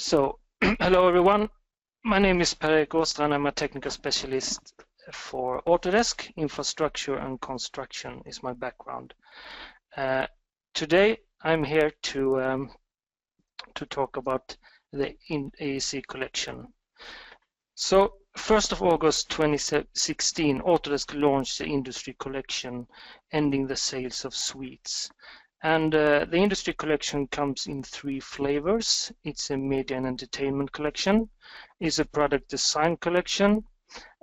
So, hello everyone. My name is Per-Erik Åstrand. I'm a technical specialist for Autodesk. Infrastructure and construction is my background. Today, I'm here to talk about the AEC Collection. So, 1st of August 2016, Autodesk launched the Industry Collection, ending the sales of suites. And the Industry Collection comes in 3 flavors. It's a Media and Entertainment Collection, it's a Product Design Collection,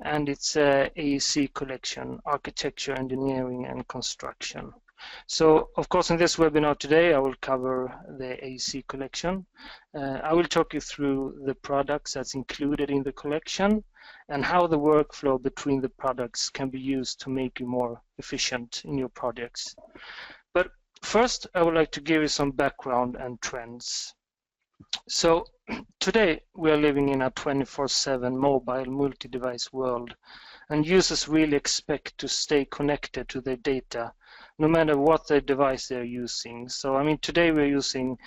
and it's a AEC Collection, Architecture, Engineering, and Construction. So, of course, in this webinar today, I will cover the AEC Collection. I will talk you through the products that's included in the collection and how the workflow between the products can be used to make you more efficient in your projects. But first, I would like to give you some background and trends. So today we are living in a 24/7 mobile multi-device world, and users really expect to stay connected to their data no matter what their device they're using. So I mean, today we're using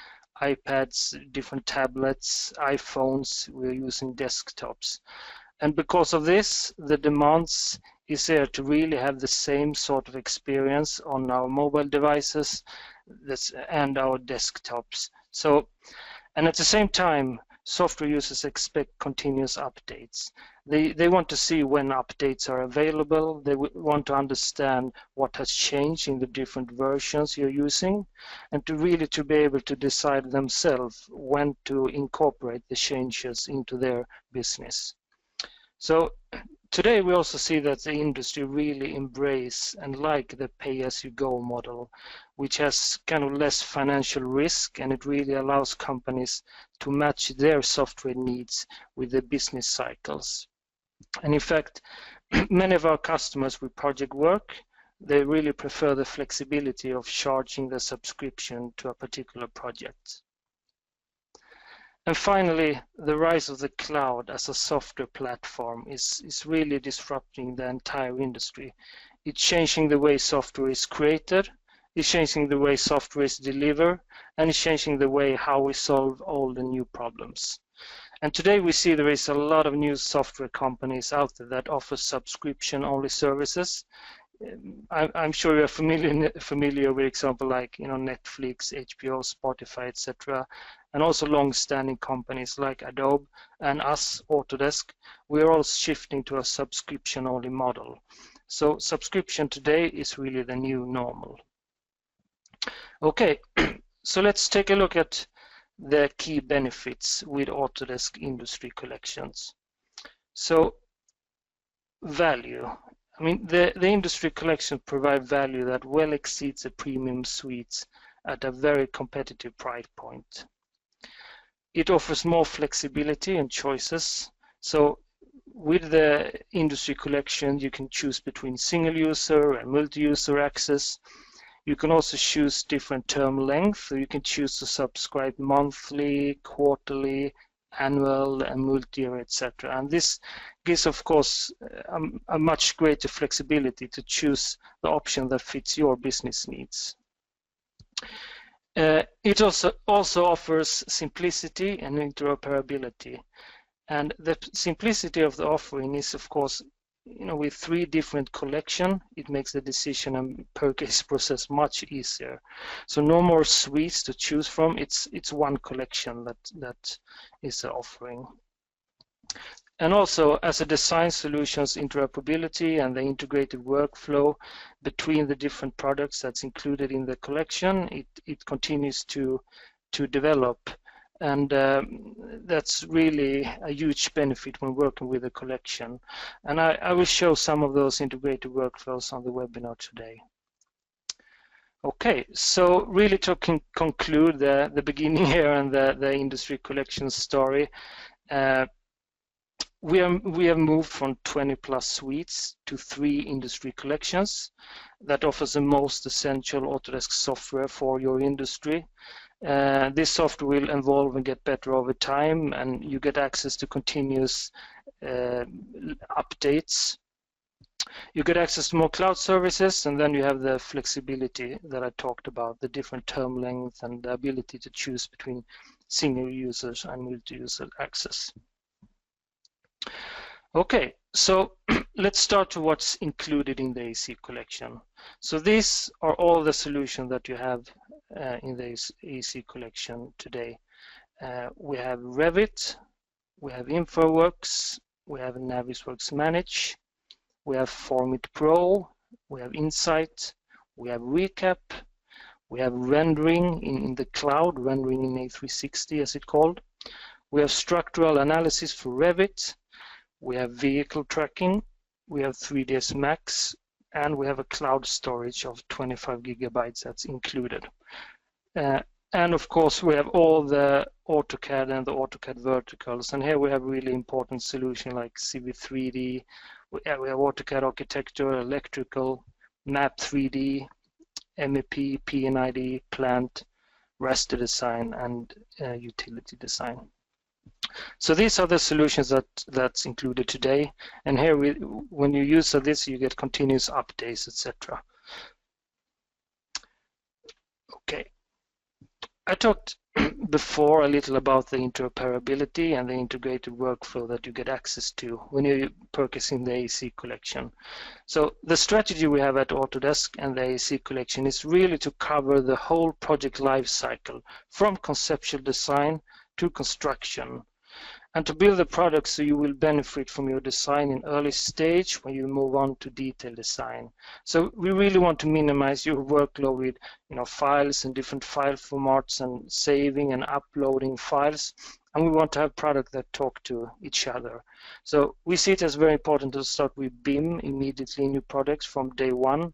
iPads, different tablets, iPhones, we're using desktops. And because of this, the demands is there to really have the same sort of experience on our mobile devices and our desktops. So, and at the same time, software users expect continuous updates. They want to see when updates are available. They want to understand what has changed in the different versions you're using, and to be able to decide themselves when to incorporate the changes into their business. So today we also see that the industry really embrace and like the pay-as-you-go model, which has kind of less financial risk, and it really allows companies to match their software needs with the business cycles. And in fact, many of our customers with project work, they really prefer the flexibility of charging the subscription to a particular project. And finally, the rise of the cloud as a software platform is really disrupting the entire industry. It's changing the way software is created, it's changing the way software is delivered, and it's changing the way how we solve all the new problems. And today we see there is a lot of new software companies out there that offer subscription-only services. I'm sure you're familiar with example like Netflix, HBO, Spotify, etc. And also long-standing companies like Adobe and us, Autodesk. We are all shifting to a subscription-only model. So subscription today is really the new normal. Okay, so let's take a look at the key benefits with Autodesk Industry Collections. So value. I mean, the Industry Collection provide value that well exceeds the premium suites at a very competitive price point. It offers more flexibility and choices. So with the Industry Collection, you can choose between single user and multi-user access. You can also choose different term length. So you can choose to subscribe monthly, quarterly, annual, and multi-year, etc. And this gives, of course, a much greater flexibility to choose the option that fits your business needs. It also offers simplicity and interoperability. And the simplicity of the offering is, of course, with 3 different collections, it makes the decision and purchase process much easier. So no more suites to choose from. It's one collection that is the offering. And also, as a design solutions, interoperability and the integrated workflow between the different products that's included in the collection, it continues to develop. And that's really a huge benefit when working with a collection. And I will show some of those integrated workflows on the webinar today. Okay, so really to conclude the beginning here and the Industry Collection story, we have moved from 20+ suites to 3 Industry Collections that offers the most essential Autodesk software for your industry. This software will evolve and get better over time, and you get access to continuous updates. You get access to more cloud services, and then you have the flexibility that I talked about, the different term lengths and the ability to choose between single users and multi-user access. Okay, so let's start to what's included in the AEC collection. So these are all the solutions that you have in the AEC collection today. We have Revit, we have Infraworks, we have Navisworks Manage, we have Formit Pro, we have Insight, we have Recap, we have rendering in the cloud, rendering in A360 as it's called. We have structural analysis for Revit, we have vehicle tracking, we have 3ds Max, and we have a cloud storage of 25 gigabytes that's included. And of course, we have all the AutoCAD and the AutoCAD verticals. And here we have really important solutions like CV3D, we have AutoCAD Architecture, Electrical, Map 3D, MEP, P&ID, Plant, Raster Design, and Utility Design. So these are the solutions that's included today. And here, when you use this, you get continuous updates, etc. Okay. I talked before a little about the interoperability and the integrated workflow that you get access to when you're purchasing the AEC collection. So the strategy we have at Autodesk and the AEC collection is really to cover the whole project life cycle, from conceptual design to construction, and to build the product so you will benefit from your design in early stage when you move on to detailed design. So we really want to minimize your workload with files and different file formats and saving and uploading files, and we want to have products that talk to each other. So we see it as very important to start with BIM immediately in new products from day one,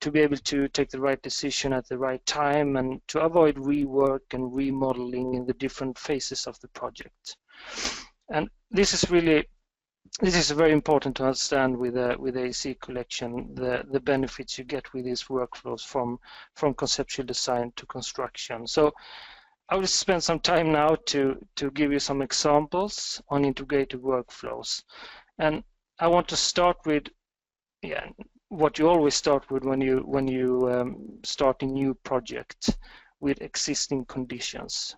to be able to take the right decision at the right time and to avoid rework and remodeling in the different phases of the project. And this is very important to understand with AEC collection, the benefits you get with these workflows from conceptual design to construction. So I will spend some time now to give you some examples on integrated workflows. And I want to start with what you always start with when you start a new project, with existing conditions.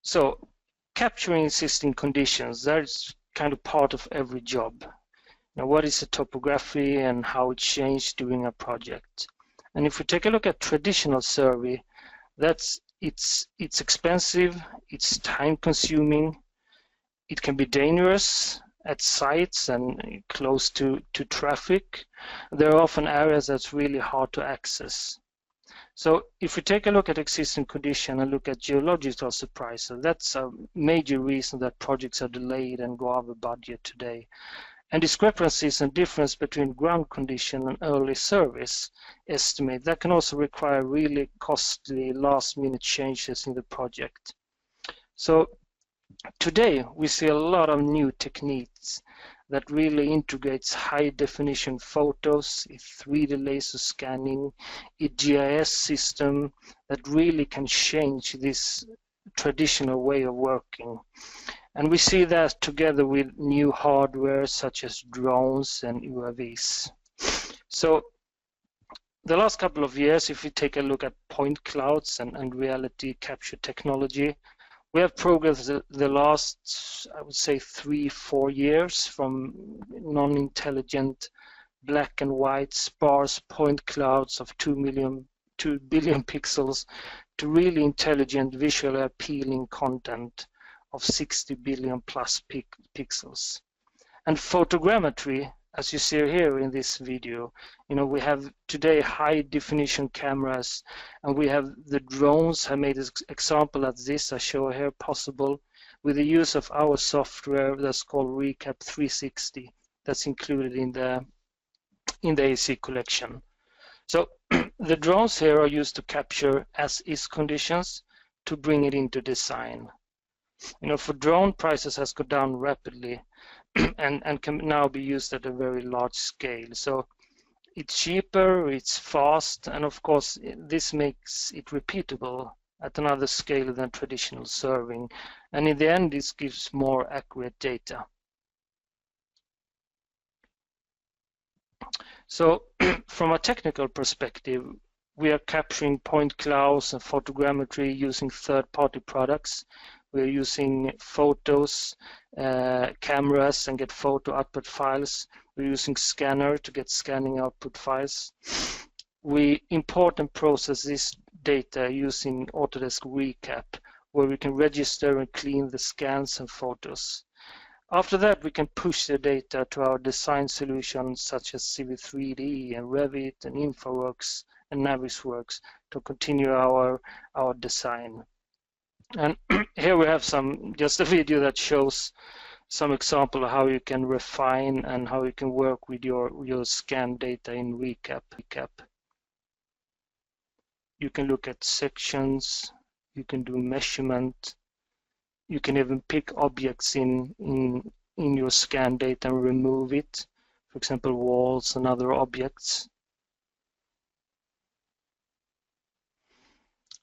So capturing existing conditions, that's kind of part of every job. Now, what is the topography and how it changed during a project? And if we take a look at traditional survey, it's expensive, it's time consuming, it can be dangerous at sites and close to traffic. There are often areas that's really hard to access. So if we take a look at existing condition and look at geological surprises, that's a major reason that projects are delayed and go over budget today. And discrepancies and difference between ground condition and early service estimate, that can also require really costly last-minute changes in the project. So today we see a lot of new techniques that really integrates high-definition photos, 3D laser scanning, a GIS system that really can change this traditional way of working. And we see that together with new hardware such as drones and UAVs. So the last couple of years, if we take a look at point clouds and reality capture technology, we have progressed the last, I would say, 3-4 years from non-intelligent black and white sparse point clouds of 2 billion pixels to really intelligent, visually appealing content of 60 billion plus pixels. And photogrammetry, as you see here in this video, we have today high definition cameras, and we have the drones have made an example of this I show here possible with the use of our software that's called Recap 360 that's included in the AEC collection. So the drones here are used to capture as-is conditions to bring it into design. For drone, prices has gone down rapidly and can now be used at a very large scale. So it's cheaper, it's fast, and of course this makes it repeatable at another scale than traditional surveying. And in the end, this gives more accurate data. So from a technical perspective, we are capturing point clouds and photogrammetry using third-party products. We're using photos, cameras, and get photo output files. We're using scanner to get scanning output files. We import and process this data using Autodesk Recap, where we can register and clean the scans and photos. After that, we can push the data to our design solutions such as Civil 3D and Revit and Infraworks and Navisworks to continue our design. And here we have just a video that shows some example of how you can refine and how you can work with your scan data in Recap. You can look at sections, you can do measurement, you can even pick objects in your scan data and remove it, for example, walls and other objects.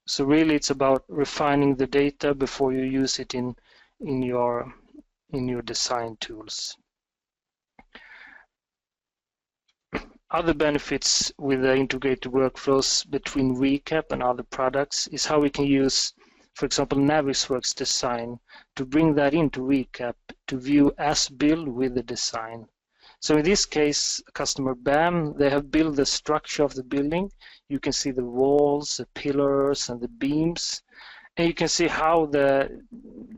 So really it's about refining the data before you use it in your design tools. Other benefits with the integrated workflows between Recap and other products is how we can use, for example, Navisworks design to bring that into Recap to view as built with the design. So in this case, customer BAM, they have built the structure of the building. You can see the walls, the pillars, and the beams. And you can see how the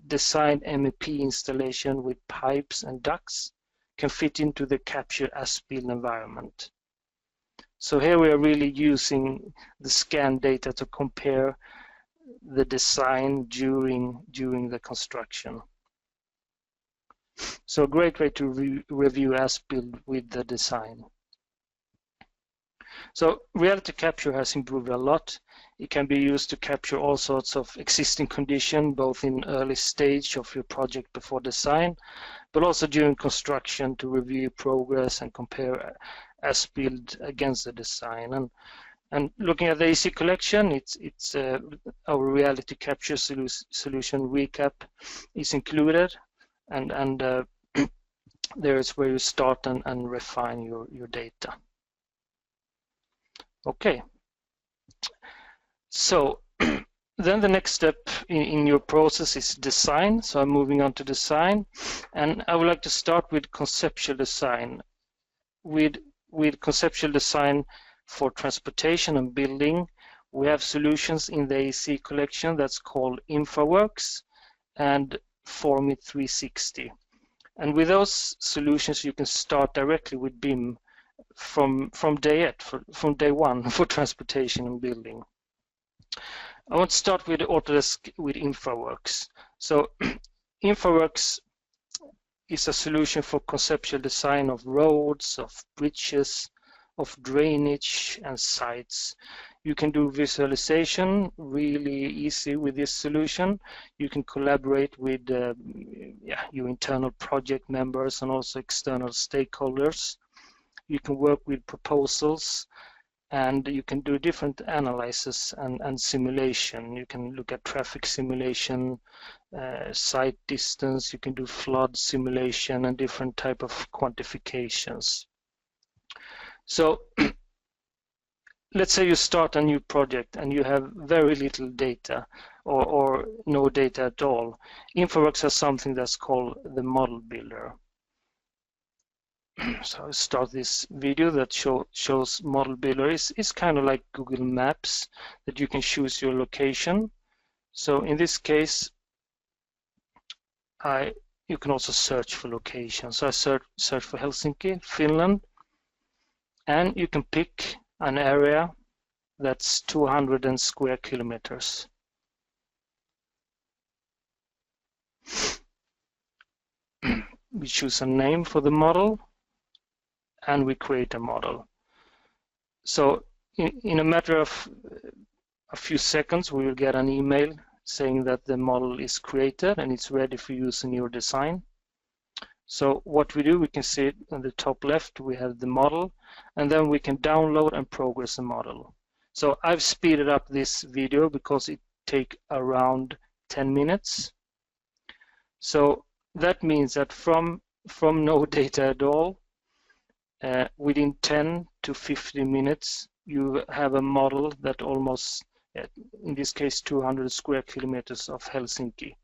designed MEP installation with pipes and ducts can fit into the captured as-built environment. So here we are really using the scan data to compare the design during the construction. So a great way to review as-built with the design. So reality capture has improved a lot. It can be used to capture all sorts of existing conditions, both in early stage of your project before design, but also during construction to review progress and compare as-built against the design. And looking at the AEC collection, it's our reality capture solution Recap is included, and there is where you start and refine your data. Okay. So then the next step in your process is design. So I'm moving on to design, and I would like to start with conceptual design. With conceptual design for transportation and building, we have solutions in the AEC collection that's called Infraworks and Formit 360. And with those solutions, you can start directly with BIM from day one for transportation and building. I want to start with Autodesk with Infraworks. So Infraworks is a solution for conceptual design of roads, of bridges, of drainage and sites. You can do visualization really easy with this solution. You can collaborate with your internal project members and also external stakeholders. You can work with proposals, and you can do different analysis and simulation. You can look at traffic simulation, site distance, you can do flood simulation and different type of quantifications. So let's say you start a new project and you have very little data or no data at all. Infraworks has something that's called the model builder. So I'll start this video that shows model builder. It's kind of like Google Maps, that you can choose your location. So in this case, you can also search for location. So I search for Helsinki, Finland, and you can pick an area that's 200 square kilometers. We choose a name for the model, and we create a model. So in a matter of a few seconds, we will get an email saying that the model is created and it's ready for use in your design. So what we do, we can see it on the top left, we have the model, and then we can download and progress the model. So I've speeded up this video because it takes around 10 minutes. So that means that from no data at all, within 10 to 15 minutes, you have a model that almost, in this case, 200 square kilometers of Helsinki.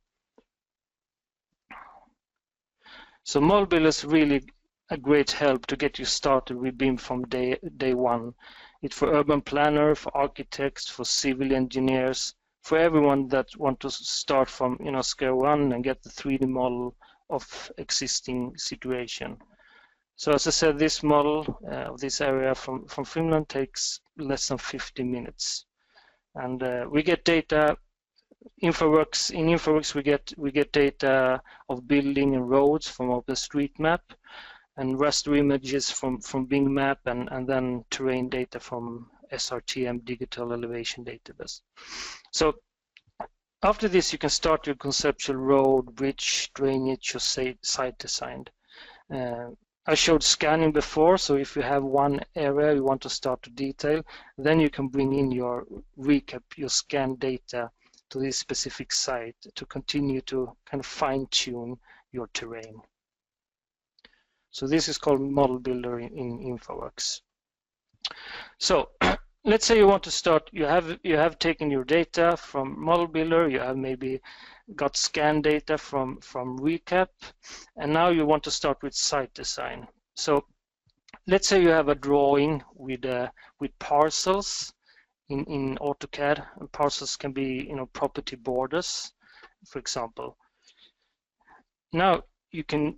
So Model Builder is really a great help to get you started with BIM from day one. It's for urban planners, for architects, for civil engineers, for everyone that want to start from square one and get the 3D model of existing situation. So as I said, this model of this area from Finland takes less than 50 minutes, and we get data. In Infraworks we get data of building and roads from OpenStreetMap, and raster images from Bing Map, and then terrain data from SRTM Digital Elevation Database. So after this, you can start your conceptual road, bridge, drainage, or site design. I showed scanning before, so if you have one area you want to start to detail, then you can bring in your recap, your scan data to this specific site to continue to kind of fine-tune your terrain. So this is called Model Builder in Infraworks. So let's say you want to start, you have taken your data from Model Builder, you have maybe got scan data from recap, and now you want to start with site design. So let's say you have a drawing with parcels in AutoCAD, and parcels can be property borders, for example. Now you can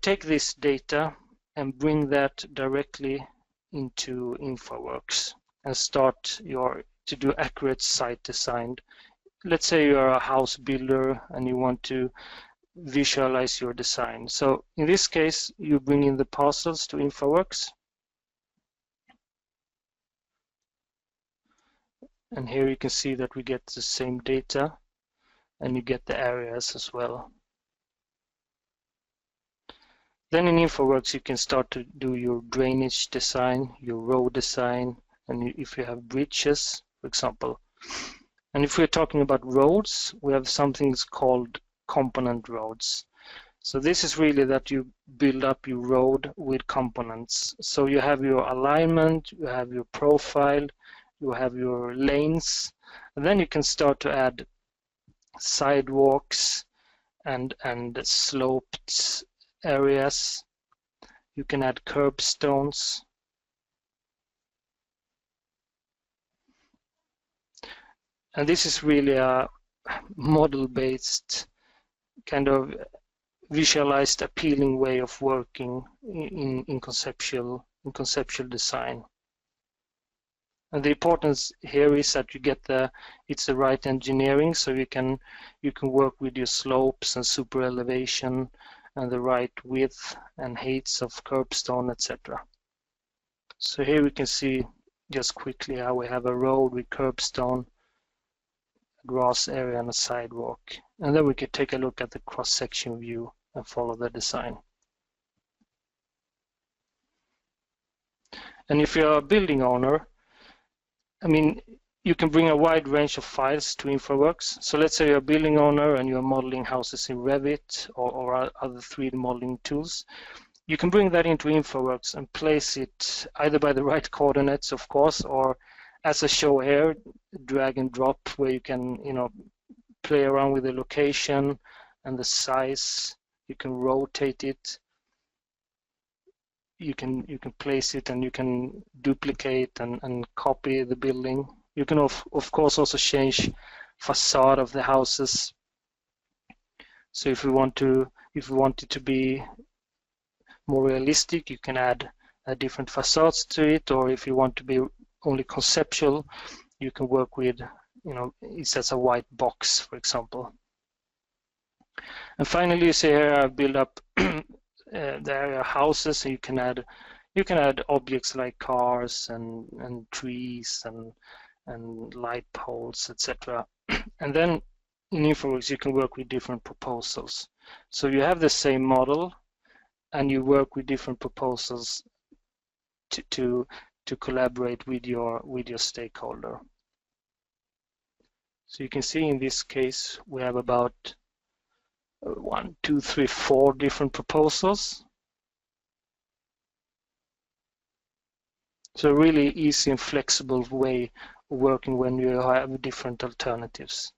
take this data and bring that directly into Infraworks and start to do accurate site design. Let's say you're a house builder and you want to visualize your design. So in this case, you bring in the parcels to Infraworks. And here you can see that we get the same data, and you get the areas as well. Then in Infraworks, you can start to do your drainage design, your road design, and if you have bridges, for example. And if we're talking about roads, we have something called component roads. So this is really that you build up your road with components. So you have your alignment, you have your profile, you have your lanes, and then you can start to add sidewalks and sloped areas. You can add curbstones. And this is really a model-based, kind of visualized, appealing way of working in conceptual design. And the importance here is that you get it's the right engineering, so you can work with your slopes and super elevation and the right width and heights of curbstone, etc. So here we can see just quickly how we have a road with curbstone, grass area, and a sidewalk. And then we can take a look at the cross-section view and follow the design. And if you're a building owner, I mean, you can bring a wide range of files to Infraworks. So let's say you're a building owner and you're modeling houses in Revit or other 3D modeling tools. You can bring that into Infraworks and place it either by the right coordinates, of course, or as I show here, drag and drop, where you can play around with the location and the size. You can rotate it. You can place it, and you can duplicate and copy the building. You can of course also change facade of the houses. So if we want it to be more realistic, you can add different facades to it, or if you want to be only conceptual, you can work with it's as a white box, for example. And finally, you see here I build up the area houses, and you can add objects like cars and trees and light poles, etc. And then in Infraworks you can work with different proposals. So you have the same model, and you work with different proposals to collaborate with your stakeholder. So you can see in this case we have about 1, 2, 3, 4 different proposals. So a really easy and flexible way of working when you have different alternatives.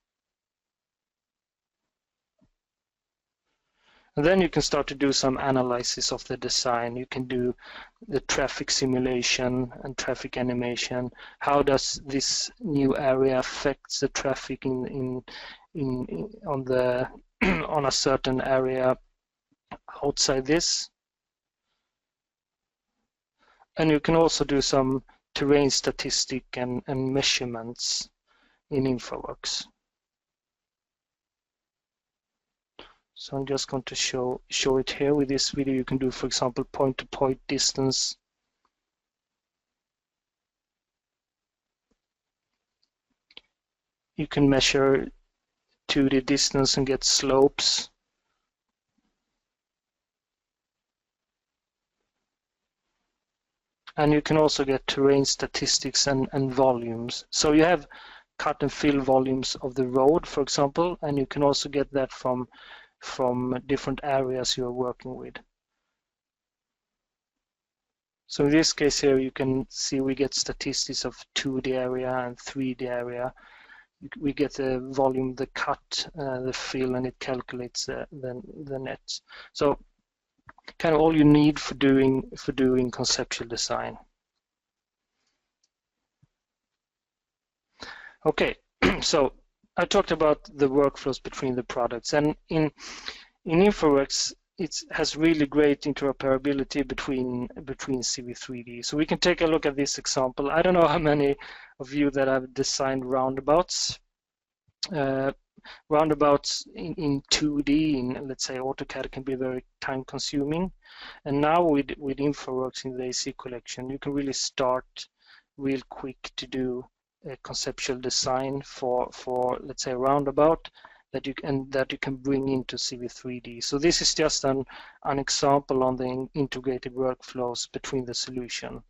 And then you can start to do some analysis of the design. You can do the traffic simulation and traffic animation. How does this new area affect the traffic on the on a certain area outside this? And you can also do some terrain statistic and measurements in Infraworks. So I'm just going to show it here with this video. You can do, for example, point-to-point distance. You can measure 2D distance and get slopes. And you can also get terrain statistics and volumes. So you have cut and fill volumes of the road, for example, and you can also get that from different areas you're working with. So in this case here, you can see we get statistics of 2D area and 3D area. We get the volume, the cut, the fill, and it calculates the net. So kind of all you need for doing conceptual design. Okay, so I talked about the workflows between the products, and in Infraworks it has really great interoperability between CV3D. So we can take a look at this example. I don't know how many of you that have designed roundabouts. Roundabouts in 2D, in let's say AutoCAD, can be very time consuming, and now with Infraworks in the AEC collection, you can really start real quick to do a conceptual design for let's say a roundabout that you can bring into CV3D. So this is just an example on the integrated workflows between the solution.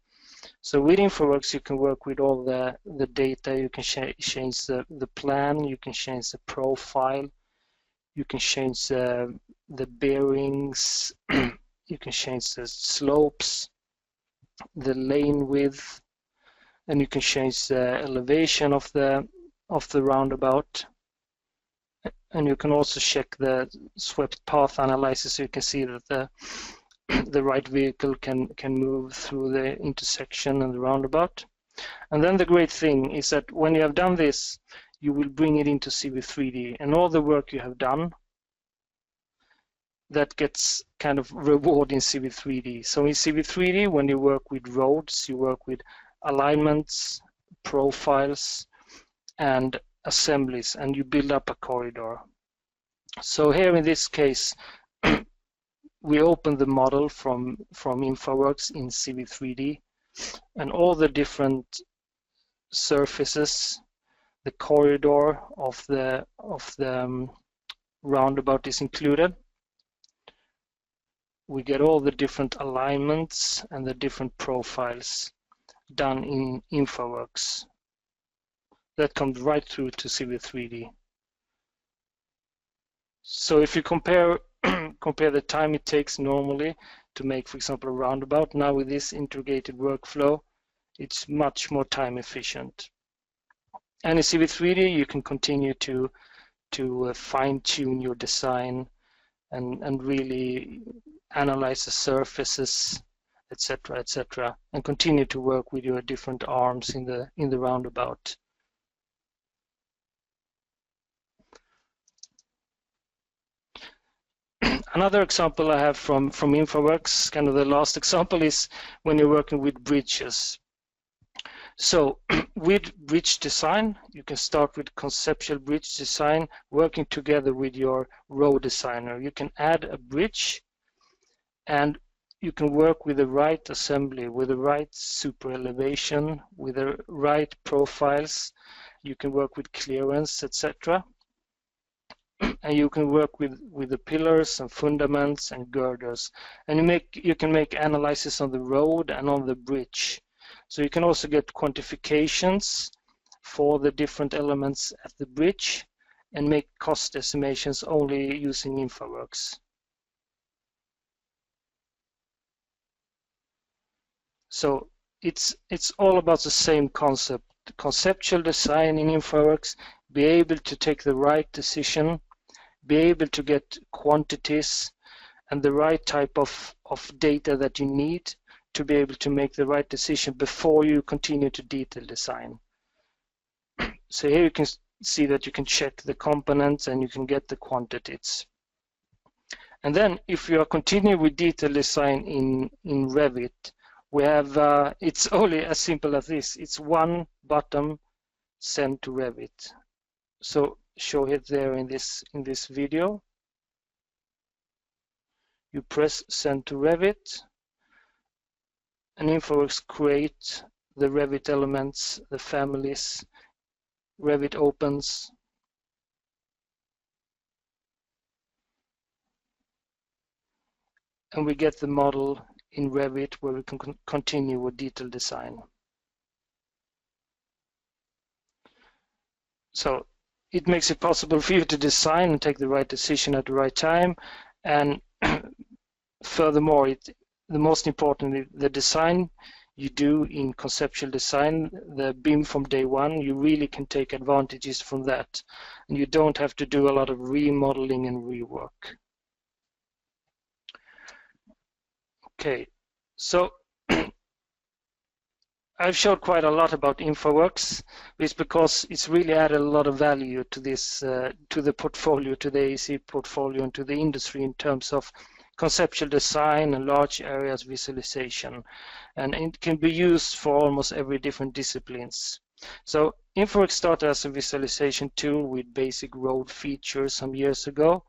So with Infraworks, you can work with all the data. You can change the plan, you can change the profile, you can change the bearings, you can change the slopes, the lane width, and you can change the elevation of the roundabout. And you can also check the swept path analysis, so you can see that the right vehicle can move through the intersection and the roundabout. And then the great thing is that when you have done this, you will bring it into CV3D, and all the work you have done, that gets kind of reward in CV3D. So in CV3D, when you work with roads, you work with alignments, profiles, and assemblies, and you build up a corridor. So here in this case, we open the model from Infraworks in CV3D, and all the different surfaces, the corridor of the roundabout is included. We get all the different alignments and the different profiles done in Infraworks. That comes right through to CV3D. So if you compare the time it takes normally to make, for example, a roundabout, now with this integrated workflow, it's much more time efficient. And in CV3D, you can continue to fine-tune your design and really analyze the surfaces, etc., and continue to work with your different arms in the roundabout. Another example I have from Infraworks, kind of the last example, is when you're working with bridges. So with bridge design, you can start with conceptual bridge design, working together with your road designer. You can add a bridge, and you can work with the right assembly, with the right super elevation, with the right profiles. You can work with clearance, etc. And you can work with the pillars and fundaments and girders, and you can make analysis on the road and on the bridge. So you can also get quantifications for the different elements at the bridge and make cost estimations only using Infraworks. So it's all about the same concept. Conceptual design in Infraworks, be able to take the right decision, be able to get quantities and the right type of data that you need to be able to make the right decision before you continue to detail design. So here you can see that you can check the components and you can get the quantities. And then if you are continuing with detail design in Revit, we have, it's only as simple as this. It's one button, send to Revit. So show it there in this video. You press send to Revit, and Infraworks create the Revit elements, the families. Revit opens. And we get the model in Revit where we can continue with detail design. So it makes it possible for you to design and take the right decision at the right time. And furthermore, the most important, the design you do in conceptual design, the BIM from day one, you really can take advantages from that. And you don't have to do a lot of remodeling and rework. Okay, so I've showed quite a lot about Infraworks. It's because it's really added a lot of value to this, to the portfolio, to the AEC portfolio, and to the industry in terms of conceptual design and large areas visualization. And it can be used for almost every different disciplines. So Infraworks started as a visualization tool with basic road features some years ago.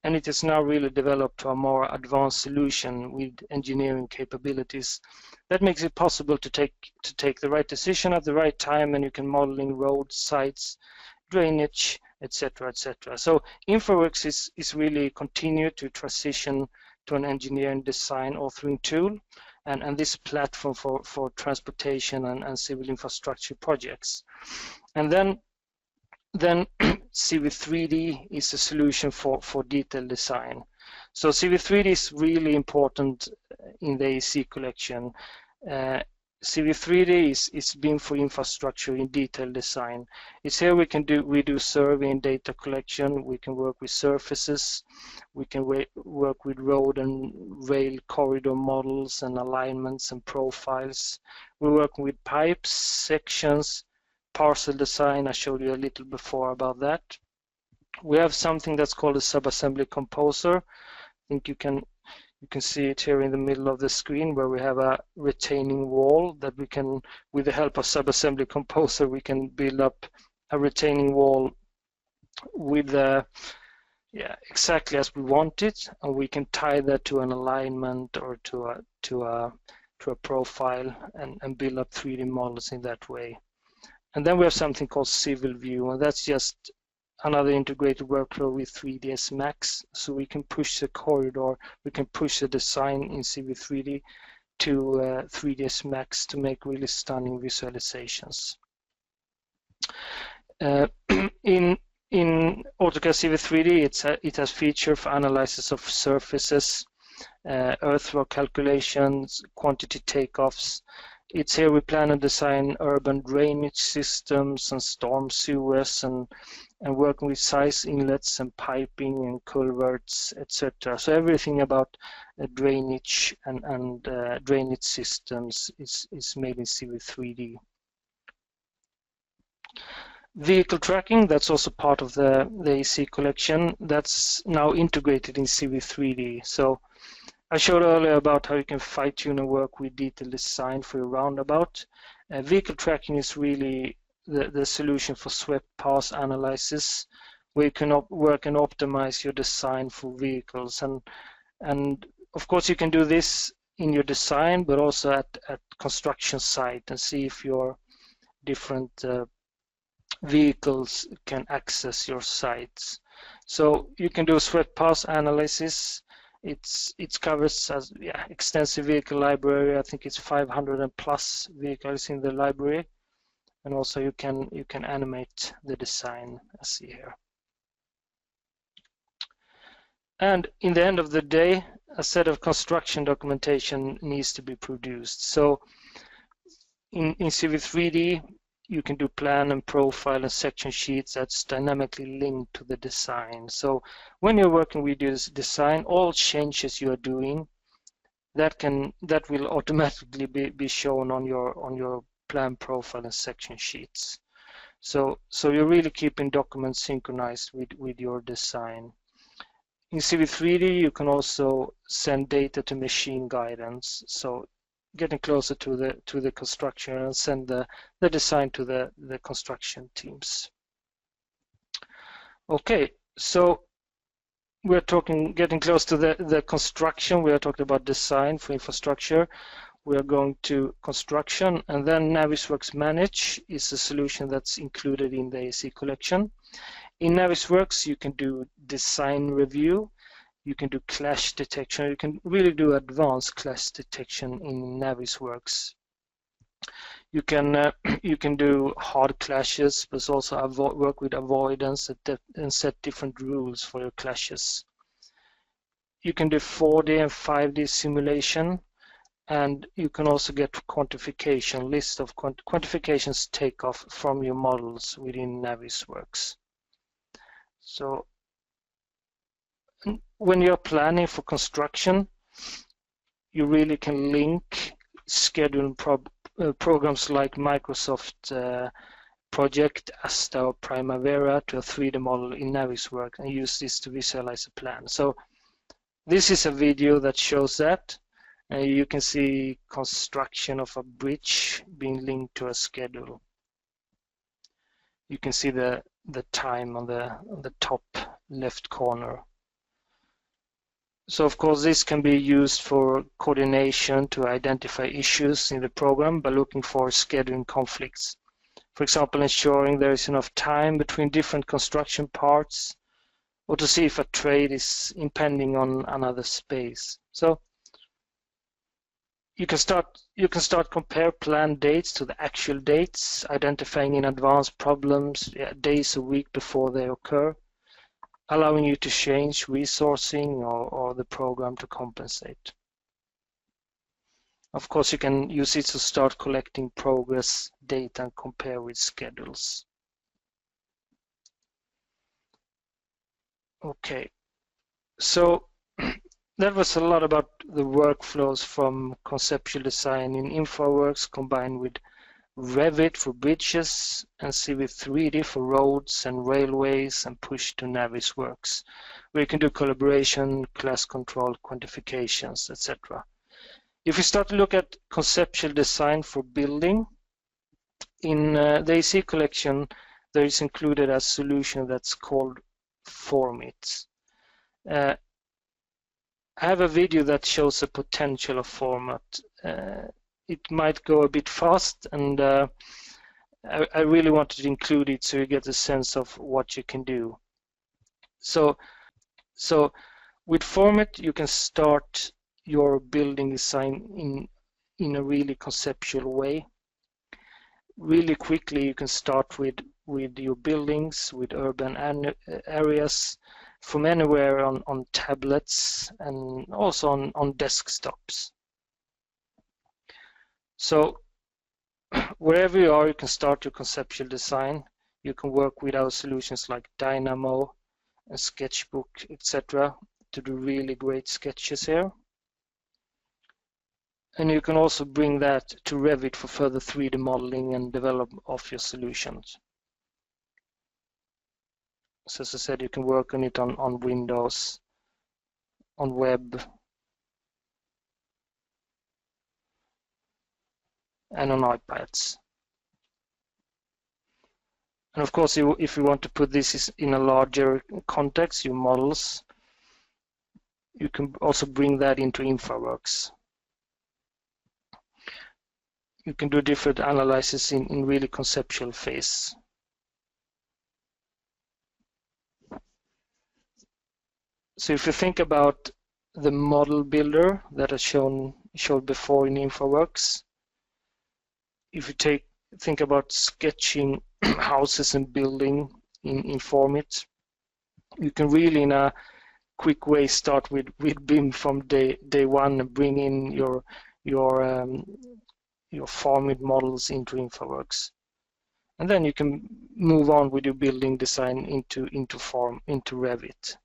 And it is now really developed to a more advanced solution with engineering capabilities that makes it possible to take the right decision at the right time, and you can model in roads, sites, drainage, etc., etc. So Infraworks is really continue to transition to an engineering design authoring tool, and this platform for transportation and civil infrastructure projects. And then CV3D is a solution for detailed design. So CV3D is really important in the AEC collection. CV3D is BIM for infrastructure in detailed design. It's here we do survey and data collection. We can work with surfaces. We can work with road and rail corridor models and alignments and profiles. We're working with pipes, sections, parcel design. I showed you a little before about that. We have something that's called a subassembly composer. I think you can see it here in the middle of the screen, where we have a retaining wall that we can, with the help of subassembly composer, we can build up a retaining wall with exactly as we want it, and we can tie that to an alignment or to a profile and build up 3D models in that way. And then we have something called Civil View, and that's just another integrated workflow with 3ds Max. So we can push the corridor, we can push the design in CV3D to 3ds Max to make really stunning visualizations. In AutoCAD Civil 3D, it has feature for analysis of surfaces, earthwork calculations, quantity takeoffs. It's here we plan and design urban drainage systems and storm sewers and working with size inlets and piping and culverts, etc. So everything about drainage and drainage systems is made in Civil 3D. Vehicle tracking, that's also part of the AEC collection. That's now integrated in Civil 3D. So I showed earlier about how you can fine-tune and work with detailed design for your roundabout. Vehicle tracking is really the solution for swept path analysis, where you can work and optimize your design for vehicles. And of course you can do this in your design, but also at construction site, and see if your different vehicles can access your sites. So you can do swept path analysis. It covers as extensive vehicle library. I think it's 500+ vehicles in the library, and also you can animate the design as see here. And in the end of the day, a set of construction documentation needs to be produced. So In Civil 3D, you can do plan and profile and section sheets that's dynamically linked to the design. So when you're working with this design, all changes you are doing, that will automatically be shown on your plan profile and section sheets. So you're really keeping documents synchronized with your design. In Civil 3D, you can also send data to machine guidance. So getting closer to the construction and send the design to the construction teams. Okay, so we're getting close to the construction. We are talking about design for infrastructure. We are going to construction, and then Navisworks Manage is a solution that's included in the AEC collection. In Navisworks, you can do design review, you can do clash detection, you can really do advanced clash detection in Navisworks. You can do hard clashes, but also work with avoidance and set different rules for your clashes. You can do 4D and 5D simulation, and you can also get quantification, list of quantifications takeoff from your models within Navisworks. So when you're planning for construction, you really can link scheduling programs like Microsoft Project, Asta, or Primavera to a 3D model in Navisworks and use this to visualize a plan. So this is a video that shows that. You can see construction of a bridge being linked to a schedule. You can see the time on the top left corner. So of course this can be used for coordination to identify issues in the program by looking for scheduling conflicts. For example, ensuring there is enough time between different construction parts, or to see if a trade is impending on another space. So you can start compare planned dates to the actual dates, identifying in advance problems days a week before they occur, allowing you to change resourcing or the program to compensate. Of course, you can use it to start collecting progress data and compare with schedules. Okay, so that was a lot about the workflows from conceptual design in Infraworks combined with Revit for bridges and Civil 3D for roads and railways, and push to Navisworks, where you can do collaboration, class control, quantifications, etc. If we start to look at conceptual design for building, in the AEC collection, there is included a solution that's called Formit. I have a video that shows the potential of Format. It might go a bit fast, and I really wanted to include it so you get a sense of what you can do. So with Format, you can start your building design in a really conceptual way. Really quickly, you can start with your buildings, with urban areas, from anywhere on tablets and also on desktops. So wherever you are, you can start your conceptual design. You can work with our solutions like Dynamo and Sketchbook, etc. to do really great sketches here. And you can also bring that to Revit for further 3D modeling and develop of your solutions. So as I said, you can work on it on Windows, on web, and on iPads. And of course, if you want to put this in a larger context, your models, you can also bring that into Infraworks. You can do different analysis in really conceptual phase. So if you think about the model builder that I showed before in Infraworks, if you think about sketching houses and building in Formit, you can really in a quick way start with BIM from day one and bring in your your formed models into Infraworks. And then you can move on with your building design into Revit.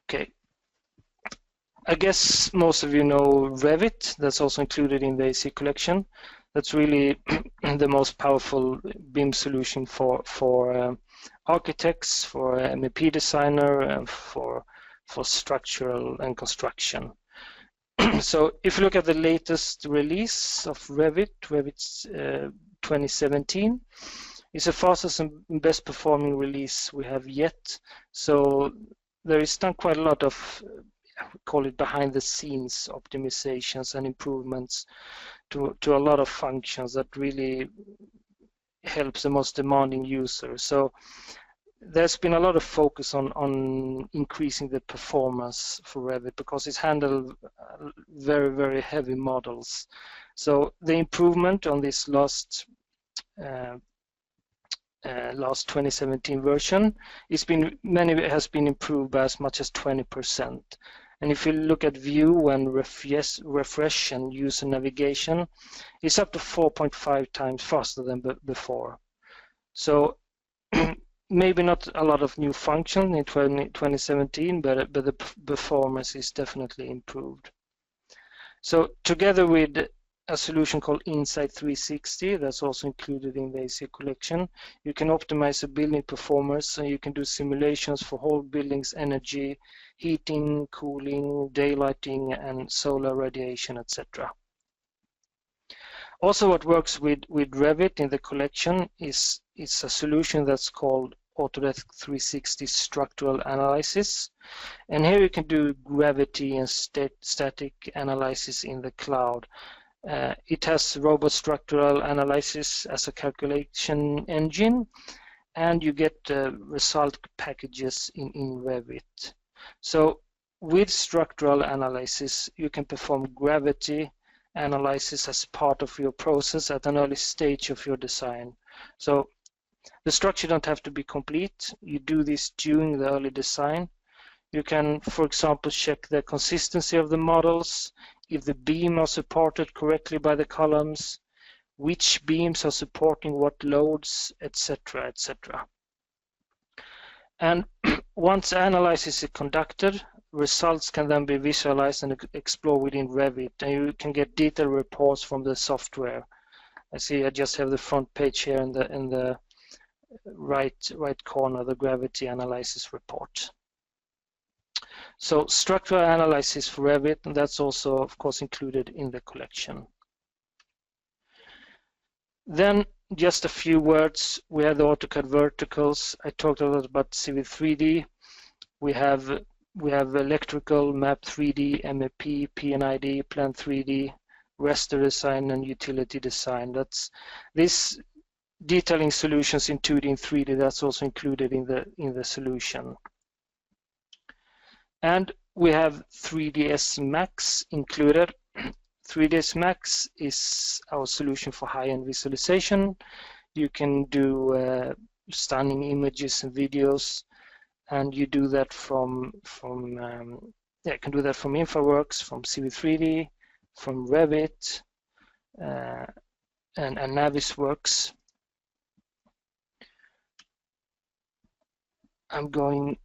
Okay. I guess most of you know Revit. That's also included in the AEC collection. That's really the most powerful BIM solution for architects, for MEP designer, and for structural and construction. So if you look at the latest release of Revit 2017, it's the fastest and best performing release we have yet. So there is done quite a lot of, we call it behind the scenes optimizations and improvements to a lot of functions that really helps the most demanding users. So there's been a lot of focus on increasing the performance for Revit because it's handled very, very heavy models. So the improvement on this last 2017 version has been improved by as much as 20%. And if you look at view and refresh and user navigation, it's up to 4.5 times faster than before. So maybe not a lot of new function in 2017, but the performance is definitely improved. So together with a solution called Insight 360 that's also included in the AEC collection, you can optimize the building performance, so you can do simulations for whole building's energy, heating, cooling, daylighting, and solar radiation, etc. Also, what works with Revit in the collection is a solution that's called Autodesk 360 Structural Analysis. And here you can do gravity and static analysis in the cloud. It has robot structural analysis as a calculation engine, and you get result packages in Revit. So with structural analysis, you can perform gravity analysis as part of your process at an early stage of your design. So the structure don't have to be complete. You do this during the early design. You can, for example, check the consistency of the models, if the beams are supported correctly by the columns, which beams are supporting what loads, etc., etc. And once analysis is conducted, results can then be visualized and explored within Revit, and you can get detailed reports from the software. I see I just have the front page here in the right corner, the gravity analysis report. So structural analysis for Revit, and that's also, of course, included in the collection. Then just a few words. We have the AutoCAD verticals. I talked a lot about Civil 3D. We have electrical, Map 3D, MEP, P&ID, Plan 3D, raster design, and utility design. That's this detailing solutions in 2D and 3D. That's also included in the solution. And we have 3ds Max included. 3ds Max is our solution for high-end visualization. You can do stunning images and videos, and you do that from Infraworks, from Civil 3D, from Revit, and Navisworks. I'm going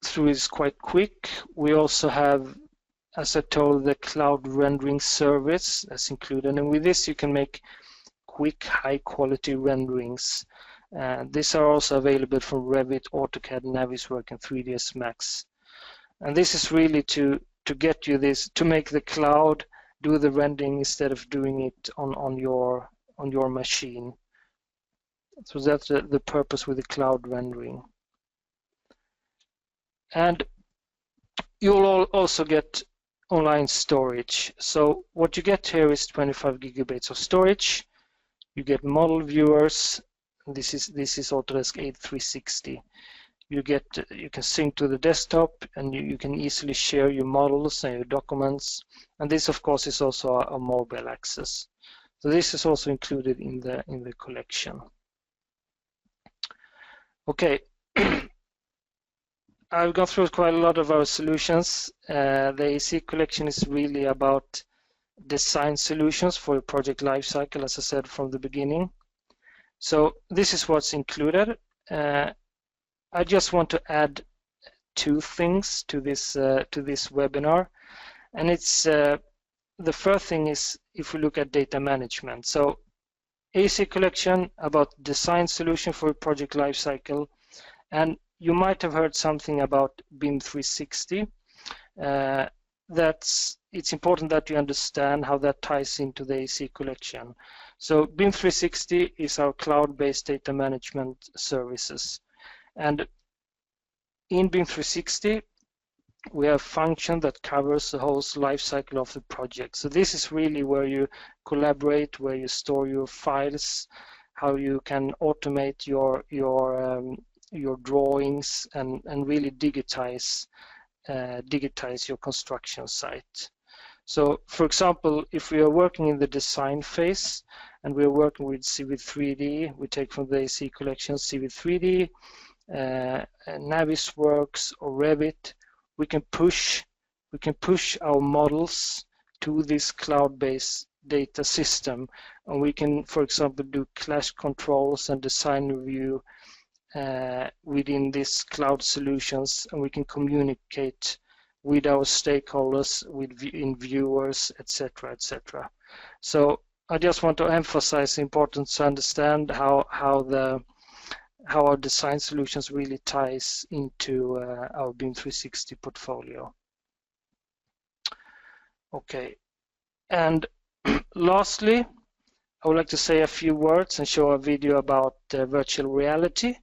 through this quite quick. We also have, as I told, the cloud rendering service that's included, and with this you can make quick, high-quality renderings. These are also available from Revit, AutoCAD, Navisworks, and 3ds Max. And this is really to get you this, to make the cloud do the rendering instead of doing it on your machine. So that's the purpose with the cloud rendering. And you'll also get online storage. So what you get here is 25 gigabytes of storage. You get model viewers. This is Autodesk A360. You can sync to the desktop, and you can easily share your models and your documents. And this, of course, is also a mobile access. So this is also included in the collection. Okay. I've gone through quite a lot of our solutions. The AEC collection is really about design solutions for a project lifecycle, as I said from the beginning. So this is what's included. I just want to add two things to this webinar, and it's the first thing is if we look at data management. So AEC collection about design solution for a project lifecycle, and you might have heard something about BIM 360. It's important that you understand how that ties into the AEC collection. So BIM 360 is our cloud-based data management services. And in BIM 360, we have function that covers the whole life cycle of the project. So this is really where you collaborate, where you store your files, how you can automate your drawings and really digitize your construction site. So, for example, if we are working in the design phase and we are working with Civil 3D, we take from the AEC collection Civil 3D, Navisworks or Revit. We can push our models to this cloud-based data system, and we can, for example, do clash controls and design review within these cloud solutions, and we can communicate with our stakeholders, in viewers, etc., etc. So I just want to emphasize the importance to understand how our design solutions really ties into our BIM 360 portfolio. Okay, and lastly, I would like to say a few words and show a video about virtual reality.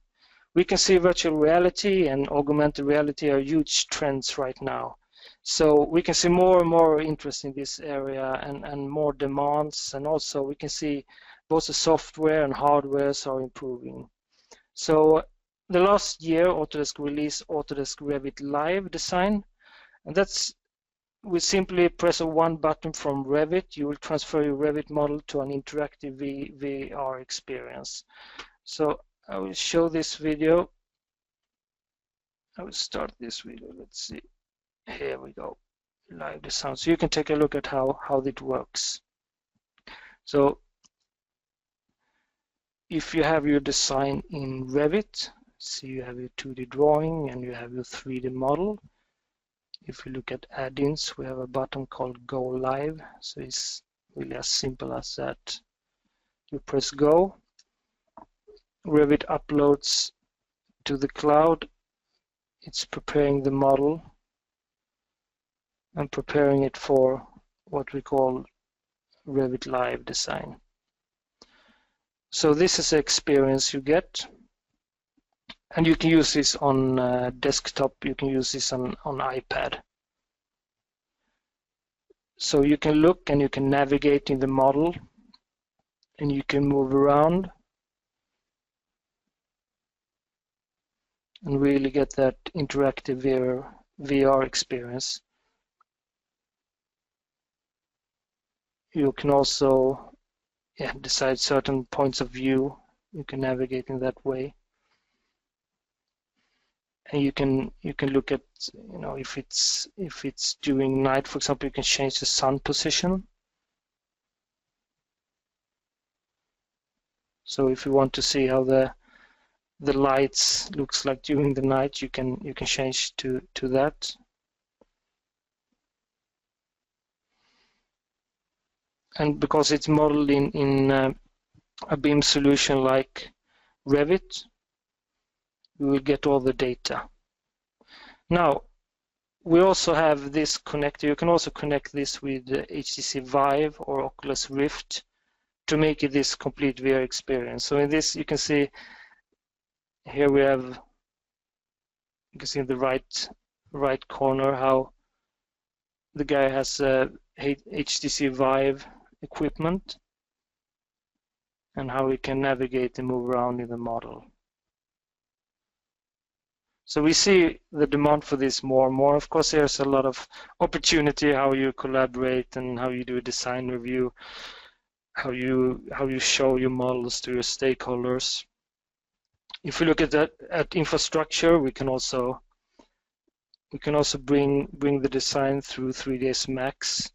We can see virtual reality and augmented reality are huge trends right now. So we can see more and more interest in this area and more demands, and also we can see both the software and hardware are improving. So the last year, Autodesk released Autodesk Revit LIVEDESIGN, and that's, we simply press one button from Revit, you will transfer your Revit model to an interactive VR experience. So I will show this video. I will start this video. Let's see. Here we go. LIVEDESIGN. So you can take a look at how it works. So if you have your design in Revit, so you have your 2D drawing and you have your 3D model. If you look at add-ins, we have a button called Go Live. So it's really as simple as that. You press Go. Revit uploads to the cloud. It's preparing the model and preparing it for what we call Revit LIVEDESIGN. So this is the experience you get, and you can use this on desktop, you can use this on iPad. So you can look and you can navigate in the model and you can move around and really get that interactive VR experience. You can also decide certain points of view. You can navigate in that way, and you can look at, if it's during night, for example, you can change the sun position. So if you want to see how the lights looks like during the night, you can change to that. And because it's modeled in a BIM solution like Revit, we will get all the data. Now, we also have this connector. You can also connect this with HTC Vive or Oculus Rift to make it this complete VR experience. So in this, you can see here we have, you can see in the right corner how the guy has HTC Vive equipment and how we can navigate and move around in the model. So we see the demand for this more and more. Of course, there's a lot of opportunity how you collaborate and how you do a design review, how you show your models to your stakeholders. If we look at infrastructure, we can also We can also bring the design through 3ds Max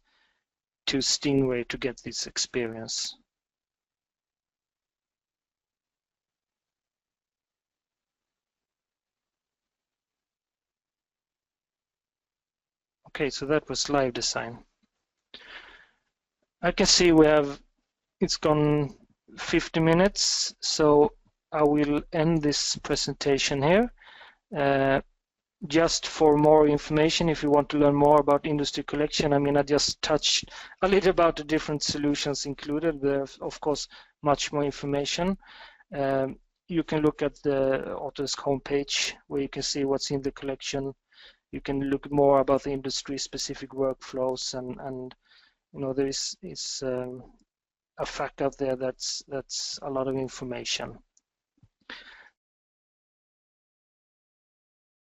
to Stingray to get this experience. Okay, so that was LiveDesign. I can see it's gone 50 minutes, so I will end this presentation here. Just for more information, if you want to learn more about Industry Collection, I mean, I just touched a little about the different solutions included. There's, of course, much more information. You can look at the Autodesk homepage where you can see what's in the collection. You can look more about the industry-specific workflows, and you know, there is a fact out there that's a lot of information.